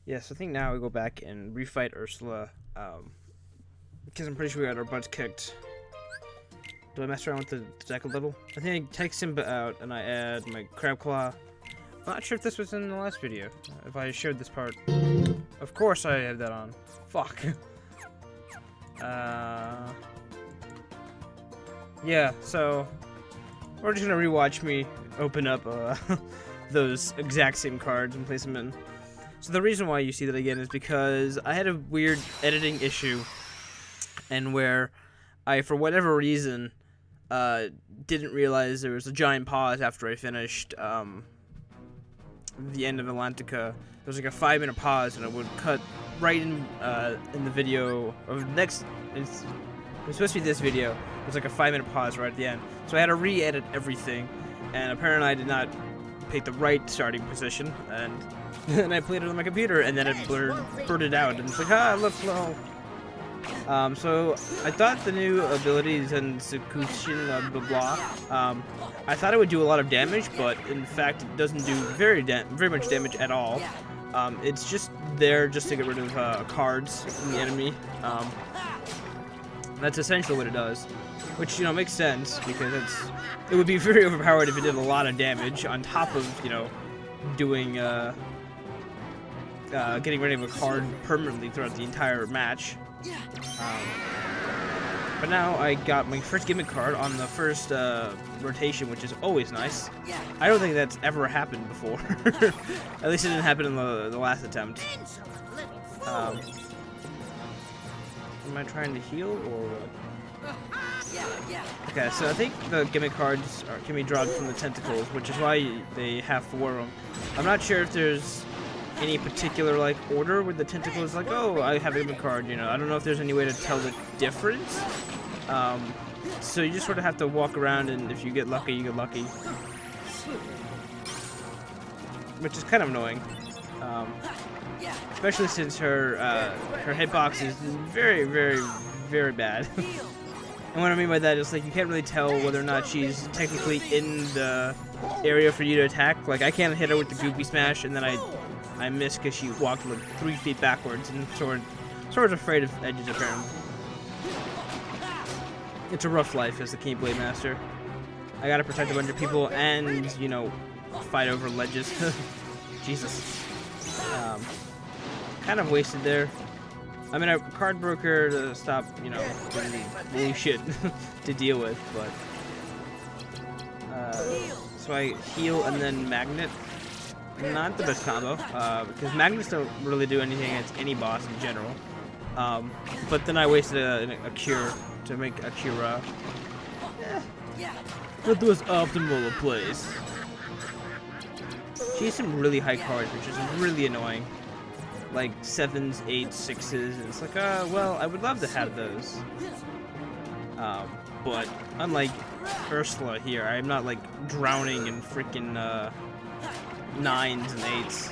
Yes, I think now we go back and refight Ursula, because I'm pretty sure we got our butts kicked. Do I mess around with the deck a little? I think I take Simba out and I add my Crab Claw. I'm not sure if this was in the last video, if I showed this part. Of course I have that on. Fuck. Yeah, so we're just gonna rewatch me open up those exact same cards and place them in. So the reason why you see that again is because I had a weird editing issue, and where I, for whatever reason, didn't realize there was a giant pause after I finished the end of Atlantica. There was like a 5-minute pause, and it would cut right in the video of next. It was supposed to be this video. It was like a 5-minute pause right at the end, so I had to re-edit everything, and apparently I did not pick the right starting position, and then I played it on my computer, and then it blurred it out, and it's like, ah, look slow. So I thought the new abilities and Tsukushin, blah blah. I thought it would do a lot of damage, but in fact it doesn't do very much damage at all. It's just there just to get rid of cards from the enemy. That's essentially what it does, which, you know, makes sense because it would be very overpowered if it did a lot of damage on top of, you know, doing getting rid of a card permanently throughout the entire match. But now I got my first gimmick card on the first rotation, which is always nice. I don't think that's ever happened before. At least it didn't happen in the last attempt. Am I trying to heal or what? Okay, so I think the gimmick cards can be drawn from the tentacles, which is why they have 4 of them. I'm not sure if there's any particular like order where the tentacles like, oh, I have a gimmick card, you know. I don't know if there's any way to tell the difference. So you just sort of have to walk around, and if you get lucky, you get lucky. Which is kind of annoying. Especially since her hitbox is very, very, very bad. And what I mean by that is, like, you can't really tell whether or not she's technically in the area for you to attack. Like, I can't hit her with the goopy smash, and then I miss because she walked like 3 feet backwards, and Sora's afraid of edges apparently. It's a rough life as the Keyblade Master. I gotta protect a bunch of people and, you know, fight over ledges. Jesus. Kind of wasted there. I mean, a card broker to stop, you know, really shit to deal with, but so I heal and then magnet. Not the best combo, because magnets don't really do anything against any boss in general. But then I wasted a cure to make a cure. That was optimal plays. She has some really high cards, which is really annoying. Like 7s, 8s, 6s, and it's like, well, I would love to have those. But unlike Ursula here, I'm not like drowning in freaking 9s and 8s.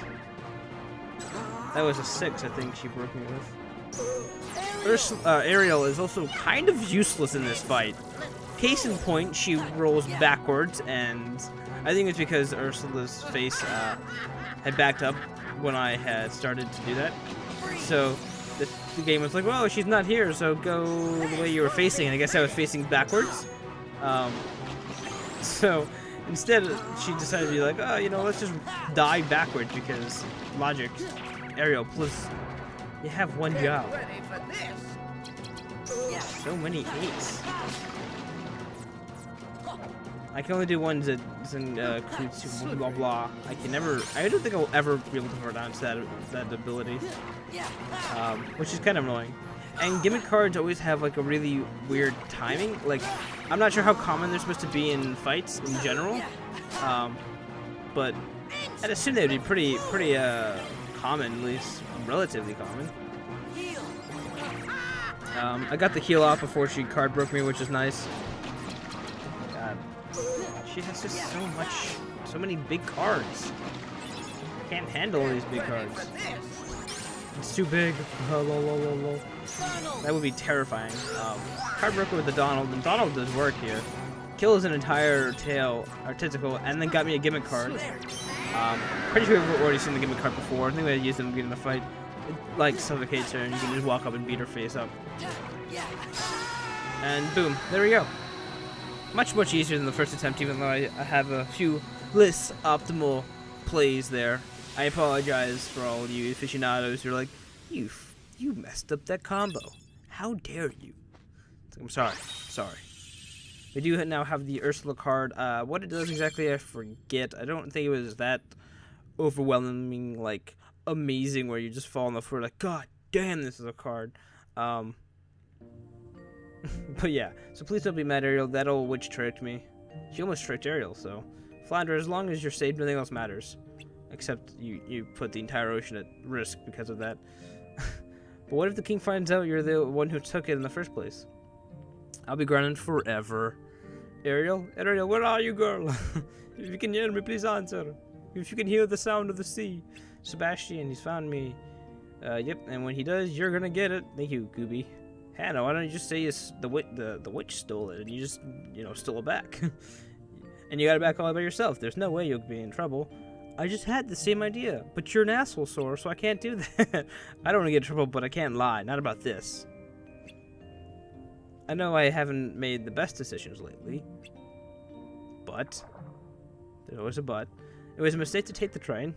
That was a 6, I think she broke me with. Ariel is also kind of useless in this fight. Case in point, she rolls backwards, and I think it's because Ursula's face had backed up when I had started to do that. So the game was like, well, she's not here, so go the way you were facing, and I guess I was facing backwards. So instead, she decided to be like, oh, you know, let's just dive backwards because logic. Ariel, please, you have one job. So many 8s. I can only do ones that Kutsu, blah blah. I don't think I'll ever be able to pronounce that ability. Which is kind of annoying. And gimmick cards always have like a really weird timing. Like, I'm not sure how common they're supposed to be in fights in general. But I'd assume they'd be pretty common, at least relatively common. I got the heal off before she card broke me, which is nice. God, she has just so many big cards. I can't handle all these big cards. It's too big. That would be terrifying. Card broker with the Donald, and Donald does work here. Kills an entire tail, or tentacle, and then got me a gimmick card. Pretty sure we've already seen the gimmick card before. I think we had used them to get in the fight. It, like, suffocates her, and you can just walk up and beat her face up. And boom, there we go. Much easier than the first attempt, even though I have a few less optimal plays there. I apologize for all you aficionados who are like, you messed up that combo. How dare you? I'm sorry. We do now have the Ursula card. What it does exactly, I forget. I don't think it was that overwhelming, like, amazing, where you just fall on the floor like, God damn, this is a card. But yeah, so please don't be mad, Ariel. That old witch tricked me. She almost tricked Ariel, so. Flounder, as long as you're safe, nothing else matters. Except you put the entire ocean at risk because of that. But what if the king finds out you're the one who took it in the first place? I'll be grounded forever. Ariel, where are you, girl? If you can hear me, please answer. If you can hear the sound of the sea. Sebastian, he's found me. Yep, and when he does, you're gonna get it. Thank you, Gooby. Hannah, why don't you just say the witch stole it, and you just, stole it back. And you got it back all by yourself. There's no way you'll be in trouble. I just had the same idea, but you're an asshole, Sora, so I can't do that. I don't want to get in trouble, but I can't lie. Not about this. I know I haven't made the best decisions lately, but there's always a but. It was a mistake to take the train,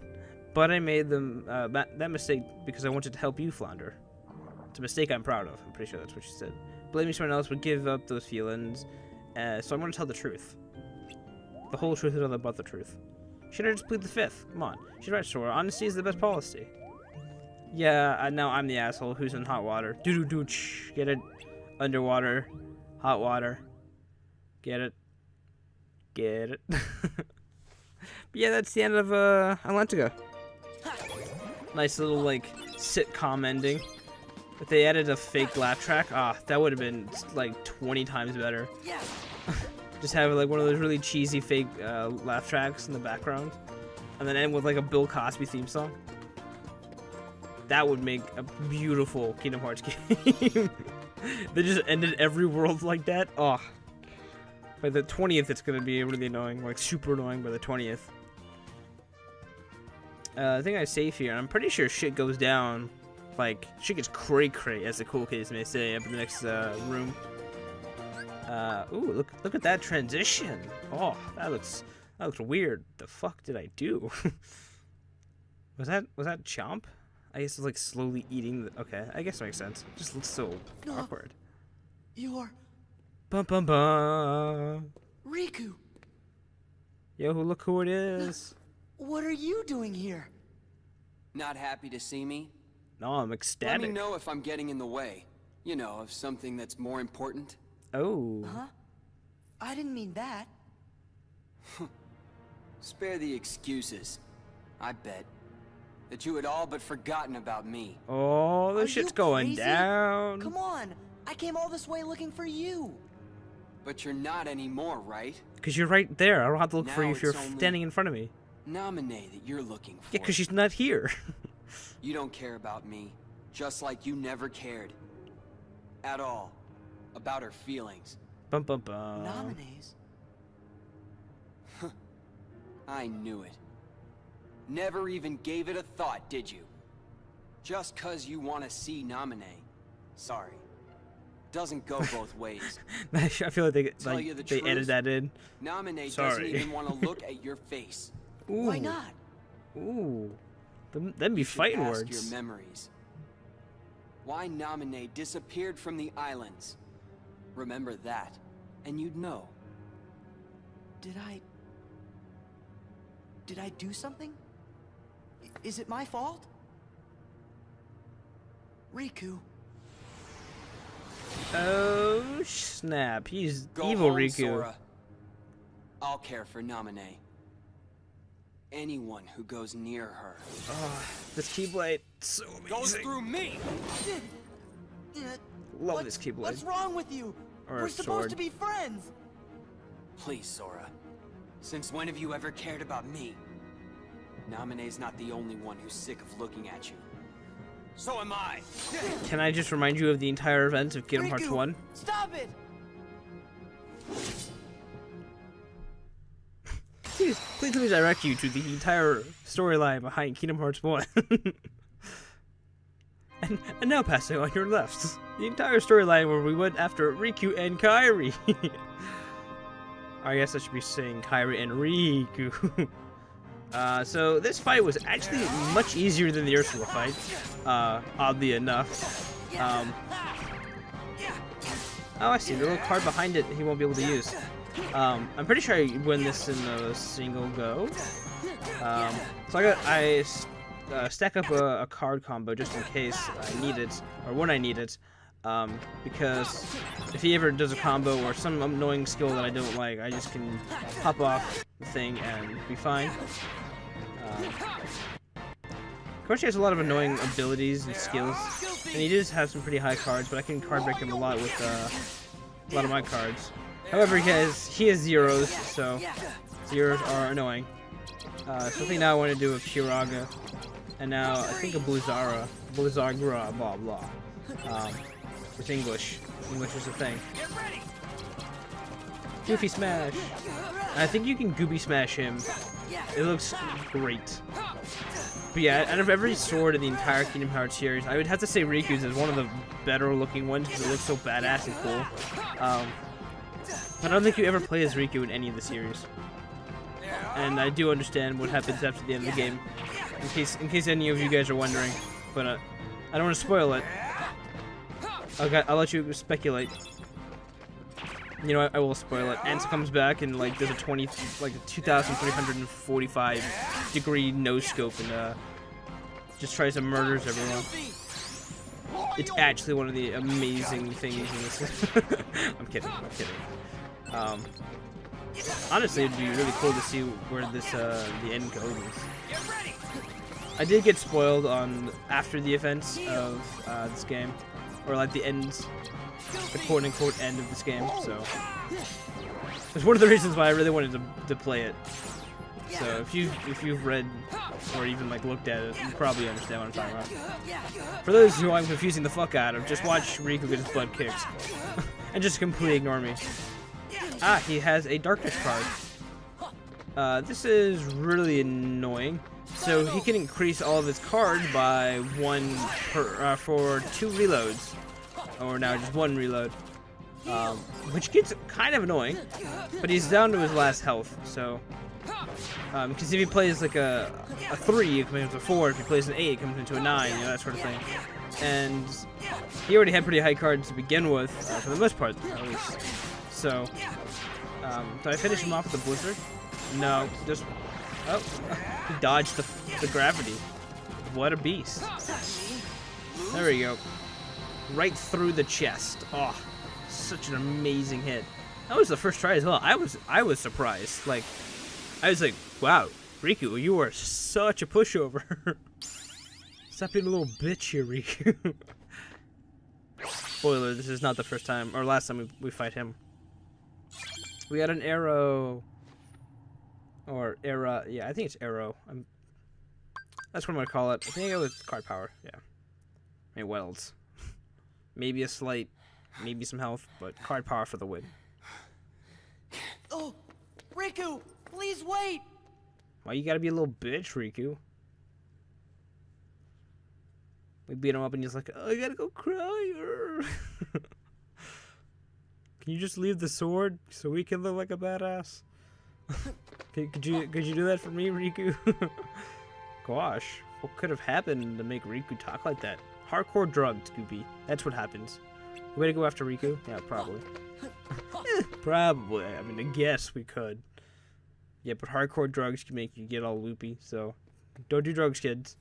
but I made that mistake because I wanted to help you, Flounder. It's a mistake I'm proud of. I'm pretty sure that's what she said. Blaming someone else would give up those feelings, so I'm going to tell the truth. The whole truth and nothing but the truth. Should I just plead the fifth? Come on. She's right, Sora. Honesty is the best policy. Yeah, now I'm the asshole who's in hot water. Doo-doo-doo. Get it? Underwater. Hot water. Get it? Get it? But yeah, that's the end of Atlantica. Nice little, like, sitcom ending. If they added a fake laugh track, that would have been, like, 20 times better. Just have like one of those really cheesy fake laugh tracks in the background, and then end with like a Bill Cosby theme song. That would make a beautiful Kingdom Hearts game. They just ended every world like that. Oh, by the 20th, it's gonna be really annoying, like super annoying by the 20th. I think I save here. I'm pretty sure shit goes down, like shit gets cray, as the cool kids may say, up in the next room. Ooh, look at that transition. Oh, that looks weird. The fuck did I do? was that Chomp? I guess it's like slowly eating the, okay, I guess it makes sense. It just looks so awkward. You're Bum bum bum. Riku. Yo, look who it is. What are you doing here? Not happy to see me? No, I'm ecstatic. Let me know if I'm getting in the way. You know, of something that's more important. Oh. Huh? I didn't mean that. Spare the excuses. I bet that you had all but forgotten about me. Oh, this shit's going crazy? down. Come on. I came all this way looking for you. But you're not anymore, right? Because you're right there. I don't have to look for you if you're it's only standing in front of me. Nominee that you're looking for. Yeah, because she's not here. You don't care about me, just like you never cared. At all. About her feelings. Bum bum bum. Nominees? I knew it. Never even gave it a thought, did you? Just 'cause you want to see Nominee. Sorry. Doesn't go both ways. I feel like they truth, edited that in. Nominee Sorry. doesn't even want to look at your face. Ooh. Why not? Ooh. Them be fighting ask words. your memories. Why Nominee disappeared from the islands. Remember that, and you'd know. Did I do something? Is it my fault? Riku. Oh snap! He's Go evil, home, Riku. Sora. I'll care for Nominee. Anyone who goes near her. Oh, this Keyblade, so amazing. Goes through me! Love this Keyblade. What's wrong with you? Or We're a supposed sword. to be friends. Please, Sora. Since when have you ever cared about me? Nominee's not the only one who's sick of looking at you. So am I! Can I just remind you of the entire events of Kingdom Hearts Riku, 1? Stop it! please let me direct you to the entire storyline behind Kingdom Hearts 1. and now passing on your left, the entire storyline where we went after Riku and Kairi. I guess I should be saying Kairi and Riku. So this fight was actually much easier than the Ursula fight, oddly enough. Oh, I see. The little card behind it he won't be able to use. I'm pretty sure I win this in a single go. So I stack up a card combo just in case I need it, or when I need it. Because if he ever does a combo or some annoying skill that I don't like, I just can pop off the thing and be fine. Of course, he has a lot of annoying abilities and skills, and he does have some pretty high cards, but I can card break him a lot with a lot of my cards. However, he has zeros, so zeros are annoying. So I think now I want to do a Kiraga, and now I think a Blizzara, blah blah. With English. English is a thing. Goofy Smash. I think you can Goofy Smash him. It looks great. But yeah, out of every sword in the entire Kingdom Hearts series, I would have to say Riku's is one of the better looking ones because it looks so badass and cool. But I don't think you ever play as Riku in any of the series. And I do understand what happens after the end of the game, in case any of you guys are wondering. But I don't want to spoil it. Okay, I'll let you speculate. You know, I will spoil it. Ants comes back and like does a 2,345 degree no scope and just tries to murders everyone. It's actually one of the amazing things in this. I'm kidding. Honestly, it'd be really cool to see where this the end goes. I did get spoiled on after the events of this game, or like the ends. The quote-unquote end of this game, so it's one of the reasons why I really wanted to play it. So if you've read or even like looked at it, you probably understand what I'm talking about. For those who I'm confusing the fuck out of, just watch Riku get his butt kicked and just completely ignore me. Ah, he has a darkness card. This is really annoying. So he can increase all of his cards by one for 2 reloads. Or now just 1 reload, which gets kind of annoying, but he's down to his last health, so, because if he plays like a 3, it comes into a 4, if he plays an 8, it comes into a 9, you know, that sort of thing, and he already had pretty high cards to begin with, for the most part, at least, so, did I finish him off with the Blizzard? No, just, oh, he dodged the gravity. What a beast. There we go. Right through the chest. Oh, such an amazing hit. That was the first try as well. I was surprised. Like, I was like, wow, Riku, you are such a pushover. Stop being a little bitch here, Riku. Spoiler, this is not the first time, or last time we fight him. We got an arrow. Or era, yeah, I think it's arrow. That's what I'm gonna call it. I think I go with card power, yeah. I mean, welds. Maybe a slight, maybe some health, but card power for the win. Oh, Riku, please wait. Why you gotta be a little bitch, Riku? We beat him up and he's like, oh, I gotta go cry. Can you just leave the sword so we can look like a badass? Could you do that for me, Riku? Gosh, what could have happened to make Riku talk like that? Hardcore drugged, Scooby. That's what happens. Way to go after Riku? Yeah, probably. Probably. I mean, I guess we could. Yeah, but hardcore drugs can make you get all loopy, so don't do drugs, kids.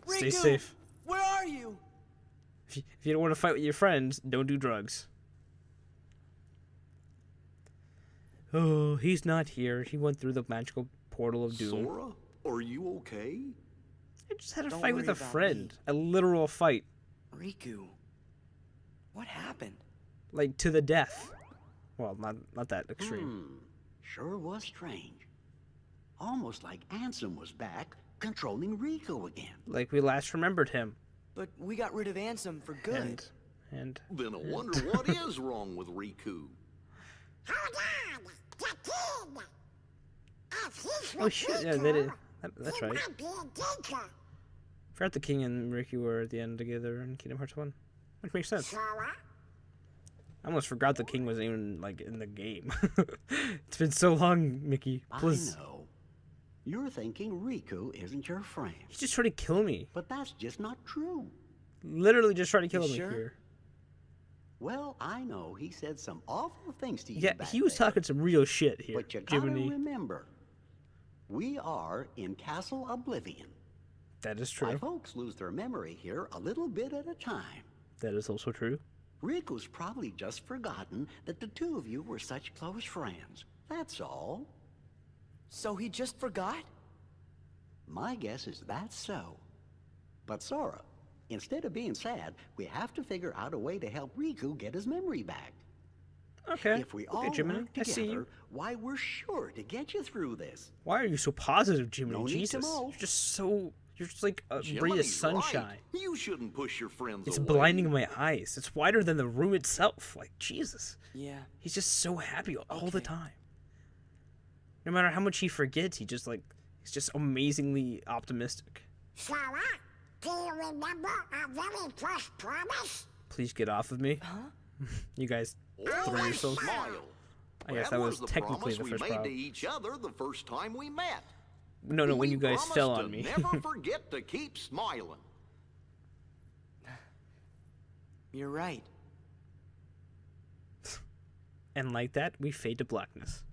Riku, stay safe. Where are you? If you don't want to fight with your friends, don't do drugs. Oh, he's not here. He went through the magical portal of doom. Sora, are you okay? I just had a Don't fight with worry a about friend. me. A literal fight. Riku, what happened? Like, to the death. Well, not that extreme. Sure was strange. Almost like Ansem was back, controlling Riku again. Like we last remembered him. But we got rid of Ansem for good. And Then I wonder what is wrong with Riku. Oh shit, yeah, they did. That's right. Forgot the king and Riku were at the end together in Kingdom Hearts 1. Which makes sense. I almost forgot the king wasn't even, like, in the game. It's been so long, Mickey. Please. I know. You're thinking Riku isn't your friend. He's just trying to kill me. But that's just not true. Literally just trying to kill You me sure? here. Well, I know he said some awful things to you Yeah, back he was there, talking some real shit here, but you gotta Jiminy. remember, we are in Castle Oblivion. That is My true. folks lose their memory here a little bit at a time. That is also true. Riku's probably just forgotten that the two of you were such close friends. That's all. So he just forgot? My guess is that's so. But Sora, instead of being sad, we have to figure out a way to help Riku get his memory back. Okay. If we Okay, all Jiminy. work I see you. together, why, we're sure to get you through this. Why are you so positive, Jiminy? No need to Jesus. mope. You're just so... You're just like a ray of Jiminy's sunshine. right. You shouldn't push your friends It's away. blinding my eyes. It's wider than the room itself. Like, Jesus. Yeah. He's just so happy all the Okay. time. No matter how much he forgets, he's just amazingly optimistic. Sora, do you remember our very first promise? Please get off of me. Huh? You guys throw Always yourselves. smile. I guess that was the technically promise the first we made problem. to each other the first time we met. No, when We you guys promised fell to on me. Never forget to keep smiling. You're right. And like that, we fade to blackness.